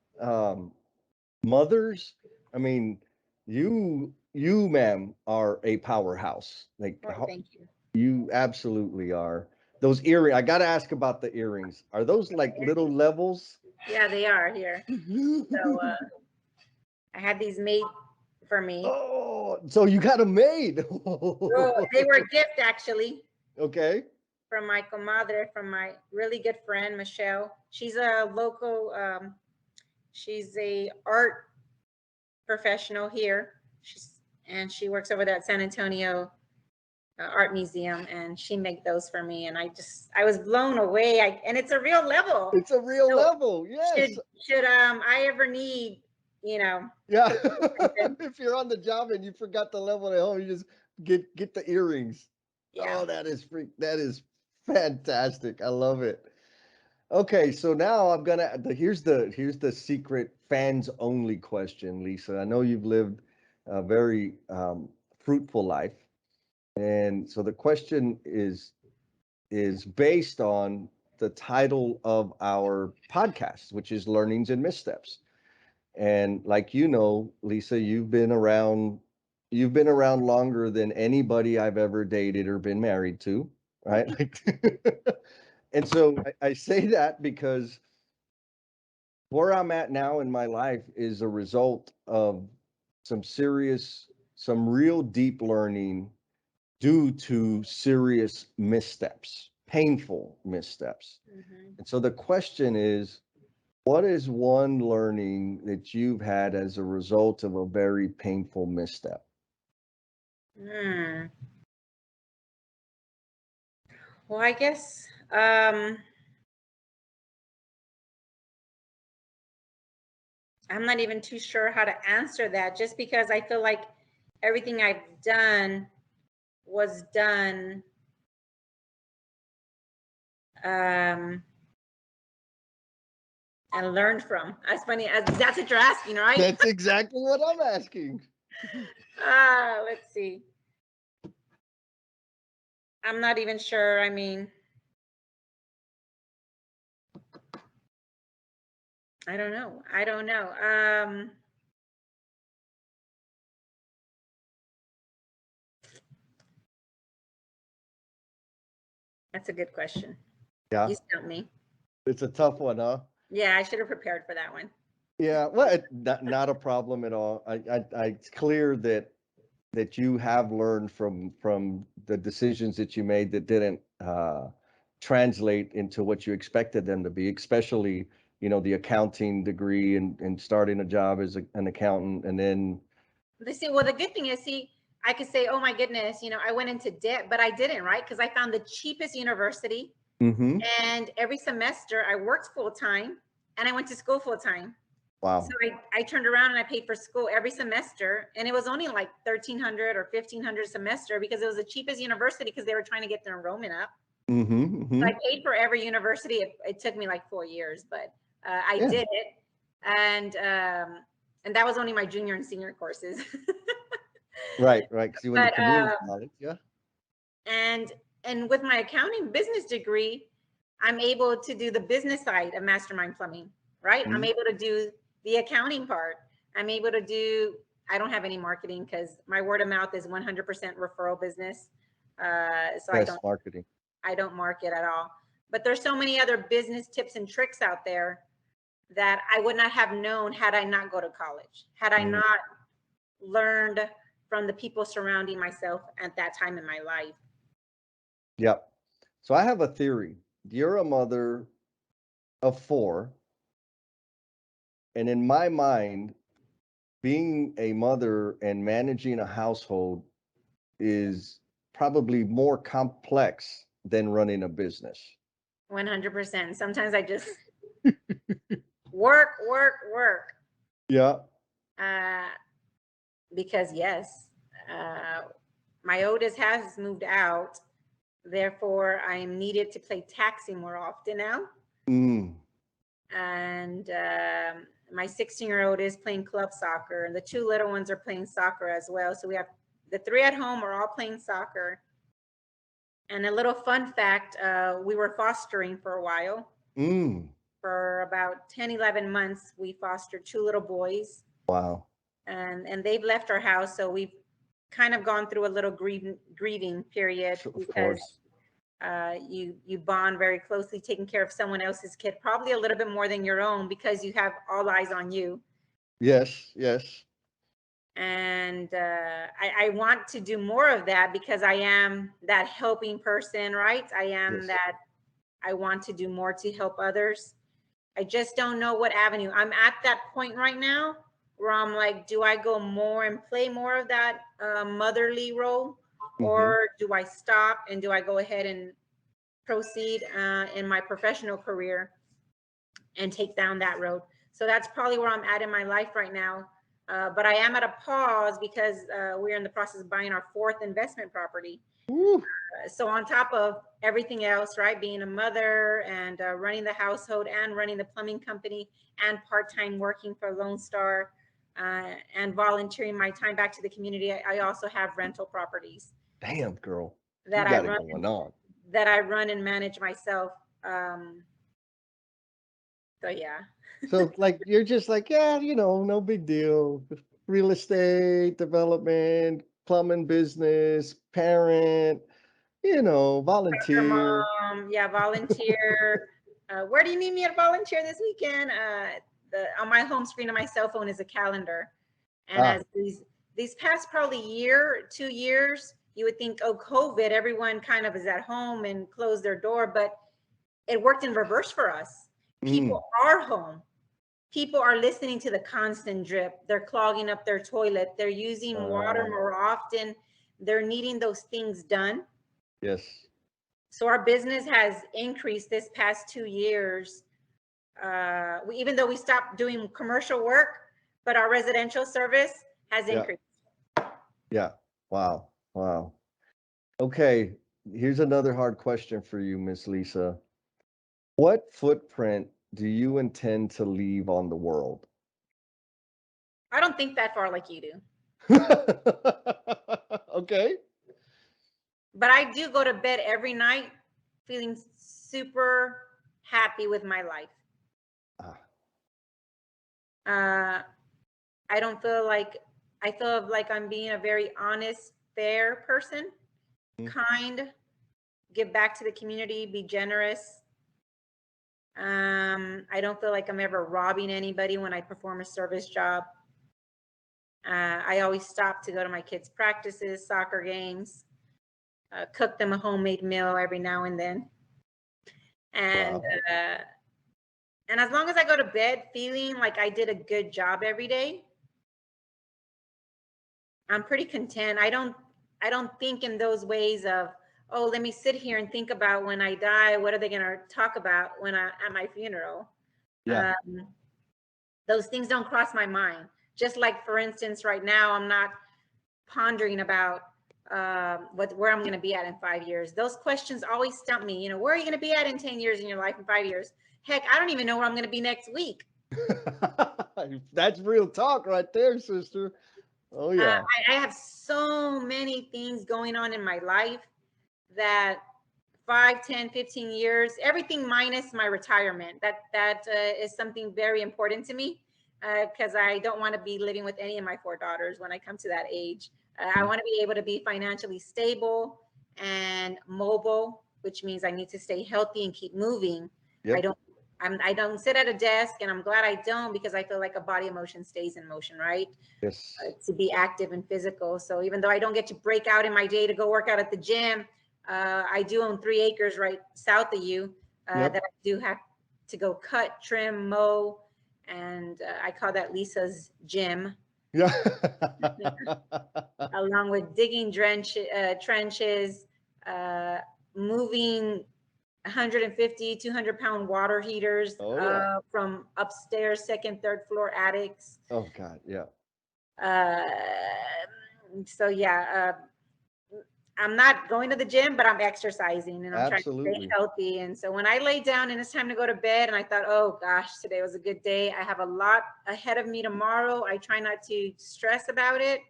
Mothers. I mean, you, ma'am, are a powerhouse. Like Well, thank you. you absolutely are. Those earrings. I got to ask about the earrings. Are those like little levels? Yeah, they are here. So I had these made for me. Oh, so you got them made. So they were a gift actually Okay. from my comadre, from my really good friend Michelle. She's a local. She's a art professional here. She works over there at San Antonio Art Museum, and she made those for me, and I was blown away. And it's a real level. It's a real So level. Yes. should I ever need, Yeah. If you're on the job and you forgot the level at home, you just get the earrings. yeah. Oh, that is fantastic. I love it. Okay, so now I'm gonna here's the secret fans only question, Lisa. I know you've lived a very fruitful life, and so the question is based on the title of our podcast, which is Learnings and Missteps. And like you know, Lisa, you've been around longer than anybody I've ever dated or been married to, right? Like, and so I say that because where I'm at now in my life is a result of some real deep learning due to serious missteps, painful missteps. Mhm. And so the question is, what is one learning that you've had as a result of a very painful misstep? Hmm. Well, I guess I'm not even too sure how to answer that, just because I feel like everything I've done was done um, and learned from. That's funny. That's what you're asking, right? That's exactly what I'm asking. Let's see. I'm not even sure. I mean, I don't know. I don't know. That's a good question. Yeah, You stumped me. it's a tough one, huh? Yeah, I should have prepared for that one. Yeah, well, not a problem at all. It's clear that you have learned from the decisions that you made that didn't translate into what you expected them to be, especially, the accounting degree and starting a job as an accountant and then Well, the good thing is, I could say, oh my goodness, I went into debt, but I didn't, right? Because I found the cheapest university. mm-hmm. And every semester I worked full time and I went to school full time. So Wow. I turned around and I paid for school every semester. And it was only like 1,300 or 1,500 a semester because it was the cheapest university because they were trying to get their enrollment up. Mm-hmm, So mm-hmm. I paid for every university. It took me like 4 years, but I Yeah. did it. And that was only my junior and senior courses. Right, because you went to But community college, yeah. and and with my accounting business degree, I'm able to do the business side of Mastermind Plumbing, right? I'm Mhm. able to do the accounting part. I'm able to do, I don't have any marketing because my word of mouth is 100% referral business. So Best marketing. I don't market at all. But there's so many other business tips and tricks out there that I would not have known had I not go to college, had I Mm. not learned from the people surrounding myself at that time in my life. Yep. So I have a theory. You're a mother of four, and in my mind, being a mother and managing a household is probably more complex than running a business. 100%. Sometimes I just work, work, work. Yeah. Uh, because yes, uh, my oldest has moved out. Therefore, I am needed to play taxi more often now. Mm. And my 16-year-old is playing club soccer, and the two little ones are playing soccer as well. So we have the three at home are all playing soccer. And a little fun fact, we were fostering for a while. Mm. For about 10, 11 months, we fostered two little boys. Wow. And they've left our house. So we've kind of gone through a little grieving period Of because course. you bond very closely taking care of someone else's kid, probably a little bit more than your own because you have all eyes on you. Yes. Yes. And I want to do more of that because I am that helping person, right? I am Yes. that I want to do more to help others. I just don't know what avenue. I'm at that point right now where I'm like, do I go more and play more of that motherly role, Mm-hmm. or do I stop and do I go ahead and proceed in my professional career and take down that road? So that's probably where I'm at in my life right now. But I am at a pause because we're in the process of buying our fourth investment property. Woo. So on top of everything else, right, being a mother and running the household and running the plumbing company and part-time working for Lone Star and volunteering my time back to the community, I also have rental properties Damn, girl. You that I got it run going on. and manage myself. So yeah. So like you're just like, yeah, no big deal. Real estate, development, plumbing business, parent, Your volunteer. mom, yeah, volunteer. Where do you need me to volunteer this weekend? On my home screen on my cell phone is a calendar, and Ah, as these past probably year, 2 years, you would think, oh, COVID, everyone kind of is at home and closed their door, but it worked in reverse for us. People mm, are home. People are listening to the constant drip. They're clogging up their toilet. They're using water uh, more often. They're needing those things done. yes. So our business has increased this past 2 years. Even though we stopped doing commercial work, but our residential service has Yeah. increased. Yeah. Wow. Wow. Okay. Here's another hard question for you, Miss Lisa. What footprint do you intend to leave on the world? I don't think that far like you do, Okay. but I do go to bed every night feeling super happy with my life. Ah, Uh, I don't feel like I feel like I'm being a very honest, fair person, mm, kind, give back to the community, be generous. I don't feel like I'm ever robbing anybody when I perform a service job. I always stop to go to my kids' practices, soccer games, cook them a homemade meal every now and then. And wow. uh, and as long as I go to bed feeling like I did a good job every day, I'm pretty content. I don't think in those ways of, oh, let me sit here and think about when I die, what are they going to talk about when I at my funeral? Yeah. Um, those things don't cross my mind. Just like, for instance, right now, I'm not pondering about where I'm going to be at in 5 years. Those questions always stump me. Where are you going to be at in 10 years in your life, in 5 years? Heck, I don't even know where I'm going to be next week. That's real talk right there, sister. Oh Uh, yeah. I have so many things going on in my life that 5, 10, 15 years, everything minus my retirement. That is something very important to me because I don't want to be living with any of my four daughters when I come to that age. I Mm, want to be able to be financially stable and mobile, which means I need to stay healthy and keep moving. I yep. don't. I don't sit at a desk, and I'm glad I don't because I feel like a body emotion stays in motion, right? Yes. To be active and physical. So even though I don't get to break out in my day to go work out at the gym, I do own 3 acres right south of you that Yep. I do have to go cut, trim, mow, and I call that Lisa's gym. Yeah. along with digging trenches, uh, moving 150, 200-pound water heaters Oh yeah. from upstairs, second, third floor attics. Oh God. Yeah. Uh, so yeah, I'm not going to the gym, but I'm exercising and I'm trying to stay Absolutely. healthy. And so when I lay down and it's time to go to bed, and I thought, oh gosh, today was a good day. I have a lot ahead of me tomorrow. I try not to stress about it.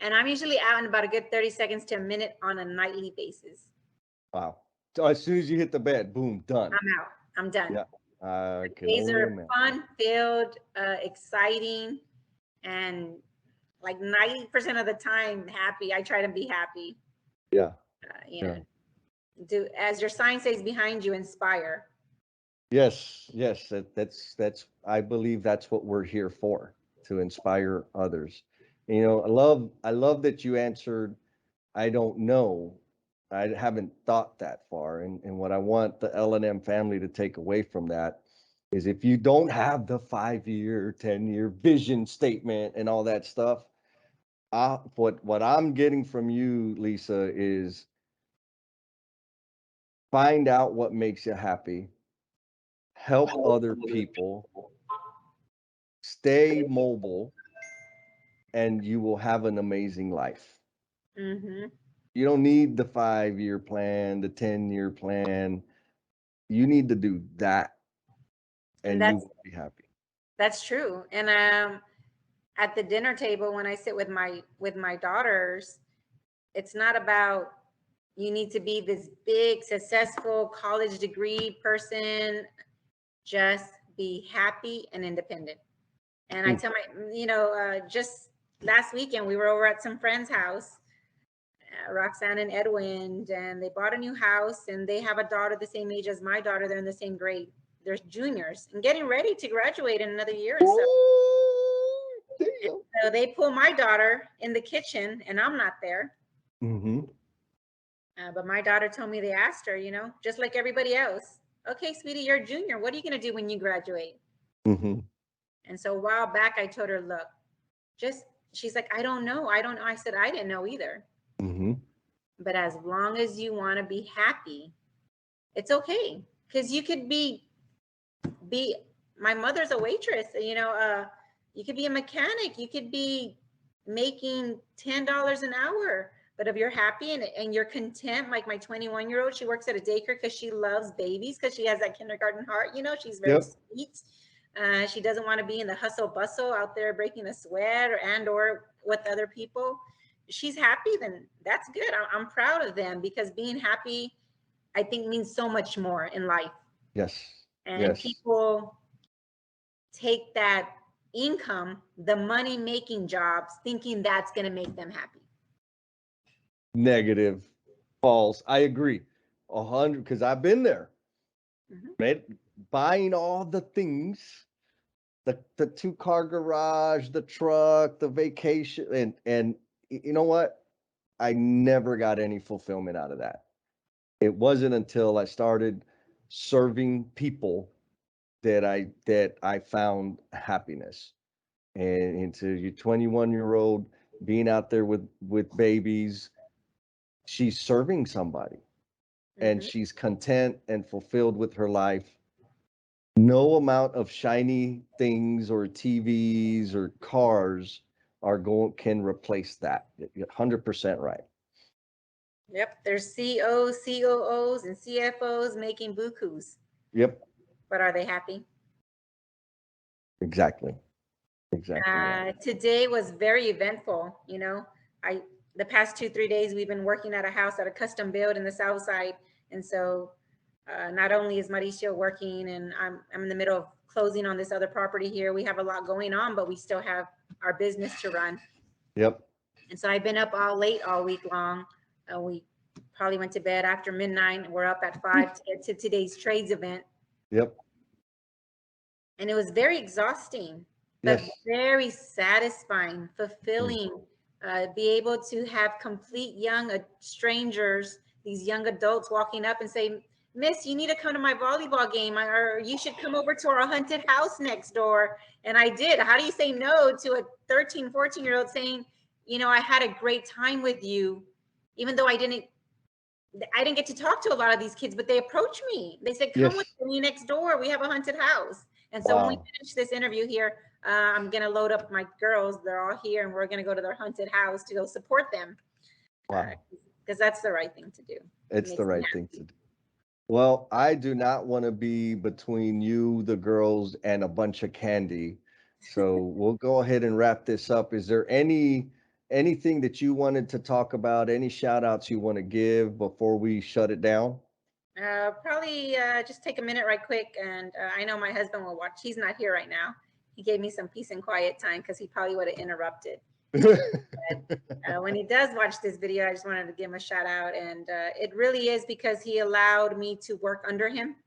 And I'm usually out in about a good 30 seconds to a minute on a nightly basis. Wow. So as soon as you hit the bed, boom, done. I'm out. I'm done. Yeah. I can Days only are imagine. fun, filled, exciting, and like 90% of the time happy. I try to be happy. Yeah. You Yeah. know, do as your sign says behind you, inspire. Yes. Yes. That's I believe that's what we're here for, to inspire others. You know, I love that you answered, I don't know. I haven't thought that far. And what I want the L&M family to take away from that is, if you don't have the 5-year, 10-year vision statement and all that stuff, what I'm getting from you, Lisa, is find out what makes you happy, help other people, stay mobile, and you will have an amazing life. Hmm. You don't need the 5-year plan, the 10-year plan. You need to do that, And and you will be happy. that's true. And at the dinner table when I sit with my daughters, it's not about you need to be this big, successful college degree person. Just be happy and independent. And I Mm, tell my, just last weekend we were over at some friend's house, Roxanne and Edwin, and they bought a new house and they have a daughter the same age as my daughter. They're in the same grade. They're juniors and getting ready to graduate in another year and stuff. ooh, damn. So they pull my daughter in the kitchen and I'm not there. Mhm, But my daughter told me they asked her, just like everybody else, okay, sweetie, you're a junior. What are you going to do when you graduate? mhm, And so a while back, I told her, look, just, she's like, I don't know. I don't know. I said, I didn't know either. mhm. But as long as you want to be happy, it's okay. Because you could be, my mother's a waitress, you could be a mechanic. You could be making $10 an hour. But if you're happy and you're content, like my 21-year-old, she works at a daycare because she loves babies, because she has that kindergarten heart. She's very Yep. sweet. She doesn't want to be in the hustle bustle out there breaking a sweat or with other people. She's happy, then that's good. I'm proud of them, because being happy, I think, means so much more in life. Yes. And Yes. people take that income, the money making jobs, thinking that's going to make them happy. Negative. False. I agree. 100, because I've been there. Mhm. Right? Buying all the things, the 2-car garage, the truck, the vacation, and you know what? I never got any fulfillment out of that. It wasn't until I started serving people that I found happiness. And into your 21-year-old being out there with babies, she's serving somebody and Mhm. she's content and fulfilled with her life. No amount of shiny things or TVs or cars can replace that. You're 100% right. Yep. There's COs, COOs, and CFOs making bukus, Yep, but are they happy? exactly. Exactly right. Today was very eventful. I the past 2-3 days we've been working at a house at a custom build in the South Side, and so not only is Mauricio working, and I'm in the middle of closing on this other property here. We have a lot going on, but we still have our business to run. Yep. And so I've been up all late all week long. We probably went to bed after midnight. We're up at 5 to get to today's trades event. Yep. And it was very exhausting, but Yes. very satisfying, Mm. fulfilling. Be able to have complete young strangers, these young adults walking up and say, Miss, you need to come to my volleyball game, or you should come over to our haunted house next door. And I did. How do you say no to a 13, 14-year-old saying, I had a great time with you, even though I didn't get to talk to a lot of these kids, but they approached me. They said, come with Yes. me next door. We have a haunted house. And so when we Wow. finish this interview here, I'm going to load up my girls. They're all here, and we're going to go to their haunted house to go support them. Wow. Because that's the right thing to do. It's the right thing to do. Well, I do not want to be between you, the girls, and a bunch of candy. So we'll go ahead and wrap this up. Is there anything that you wanted to talk about? Any shout outs you want to give before we shut it down? Probably just take a minute right quick. And I know my husband will watch. He's not here right now. He gave me some peace and quiet time because he probably would have interrupted. When he does watch this video, I just wanted to give him a shout out. And it really is because he allowed me to work under him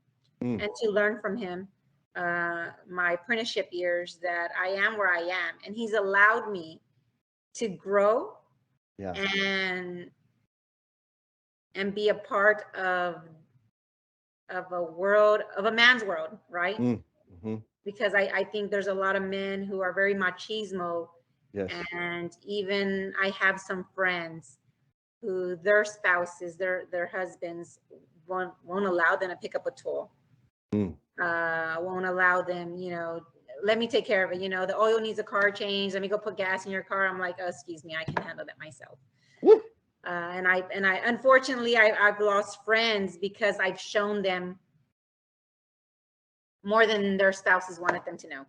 and to learn from him my apprenticeship years, that I am where I am. And he's allowed me to grow and be a part of a man's world, right? Because I think there's a lot of men who are very machismo. Yes. And even I have some friends who their spouses, their husbands won't allow them to pick up a tool. Won't allow them, let me take care of it. The oil needs a car change. Let me go put gas in your car. I'm like, oh, excuse me, I can handle that myself. And I unfortunately I've lost friends because I've shown them more than their spouses wanted them to know.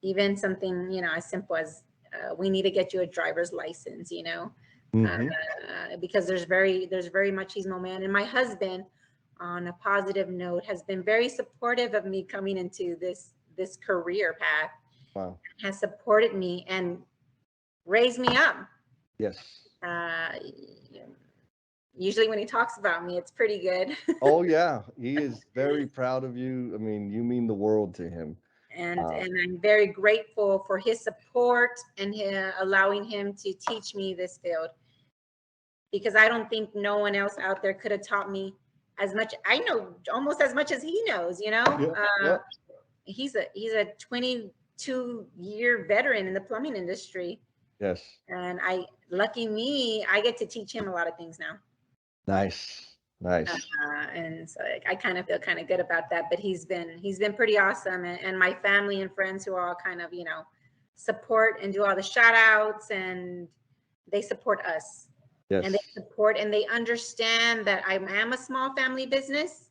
Even something, as simple as we need to get you a driver's license, because there's very machismo man. And my husband, on a positive note, has been very supportive of me coming into this career path. Wow. Has supported me and raised me up. Yes. Usually when he talks about me, it's pretty good. Oh yeah, he is very proud of you. I mean, you mean the world to him. And I'm very grateful for his support and allowing him to teach me this field, because I don't think no one else out there could have taught me as much. I know almost as much as he knows. He's a 22-year veteran in the plumbing industry. Yes. And lucky me, I get to teach him a lot of things now. Nice. And so I kind of feel kind of good about that. But he's been pretty awesome, and my family and friends who all kind of support and do all the shout outs, and they support us. Yes. And they support and they understand that I am a small family business.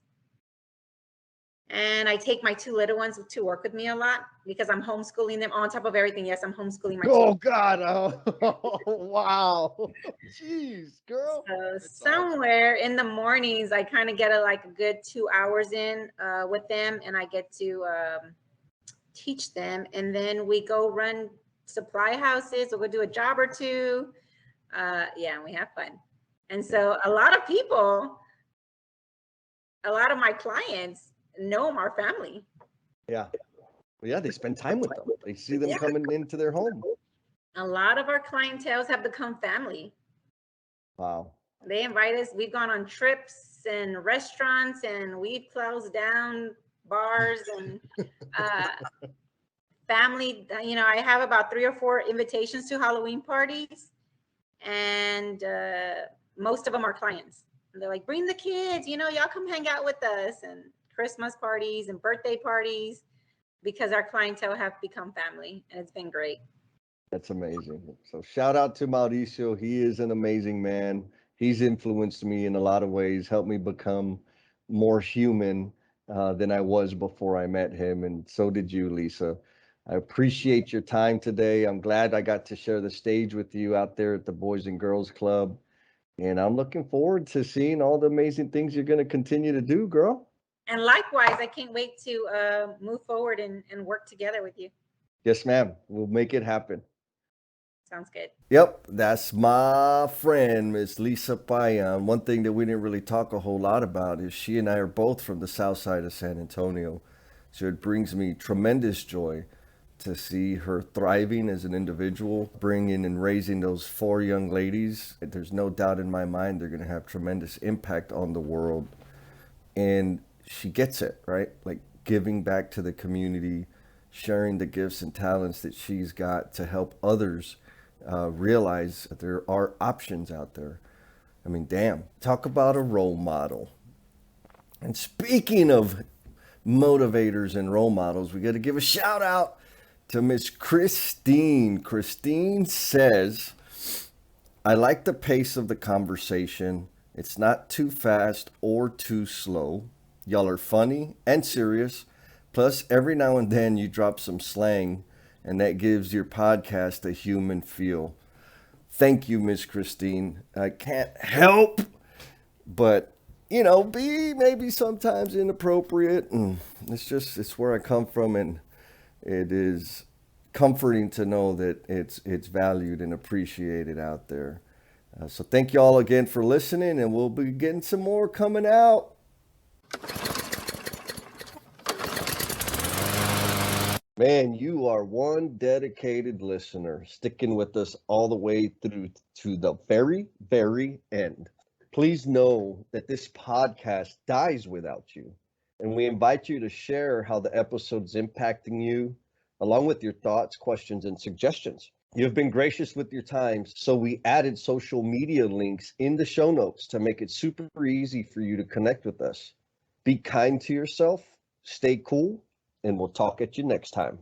And I take my two little ones to work with me a lot because I'm homeschooling them on top of everything. Yes, I'm homeschooling my Oh, God. Oh, wow. Jeez, girl. So somewhere in the mornings, I kind of get a good 2 hours in with them, and I get to teach them. And then we go run supply houses. We'll go do a job or two. Yeah, we have fun. And so a lot of my clients know our family. Yeah. Well, yeah, they spend time with them. They see them coming into their home. A lot of our clientele have become family. Wow. They invite us. We've gone on trips and restaurants, and we've closed down bars and family. I have about 3 or 4 invitations to Halloween parties, and most of them are clients. And they're like, bring the kids, y'all come hang out with us. And Christmas parties and birthday parties, because our clientele have become family, and it's been great. That's amazing. So shout out to Mauricio. He is an amazing man. He's influenced me in a lot of ways, helped me become more human than I was before I met him. And so did you, Lisa. I appreciate your time today. I'm glad I got to share the stage with you out there at the Boys and Girls Club. And I'm looking forward to seeing all the amazing things you're going to continue to do, girl. And likewise, I can't wait to move forward and work together with you. Yes, ma'am. We'll make it happen. Sounds good. Yep, that's my friend, Miss Lisa Payan. One thing that we didn't really talk a whole lot about is she and I are both from the south side of San Antonio. So it brings me tremendous joy to see her thriving as an individual, bringing and raising those 4 young ladies. There's no doubt in my mind they're going to have tremendous impact on the world. and she gets it, right? Like giving back to the community, sharing the gifts and talents that she's got to help others realize that there are options out there. I mean, damn, talk about a role model. And speaking of motivators and role models, we got to give a shout out to Miss Christine. Christine says, I like the pace of the conversation. It's not too fast or too slow. Y'all are funny and serious. Plus, every now and then you drop some slang, and that gives your podcast a human feel. Thank you, Miss Christine. I can't help but, be maybe sometimes inappropriate. And it's where I come from, and it is comforting to know that it's valued and appreciated out there. So thank you all again for listening, and we'll be getting some more coming out. Man, you are one dedicated listener, sticking with us all the way through to the very, very end. Please know that this podcast dies without you, and we invite you to share how the episode's impacting you, along with your thoughts, questions, and suggestions. You've been gracious with your time, so we added social media links in the show notes to make it super easy for you to connect with us. Be kind to yourself, stay cool, and we'll talk at you next time.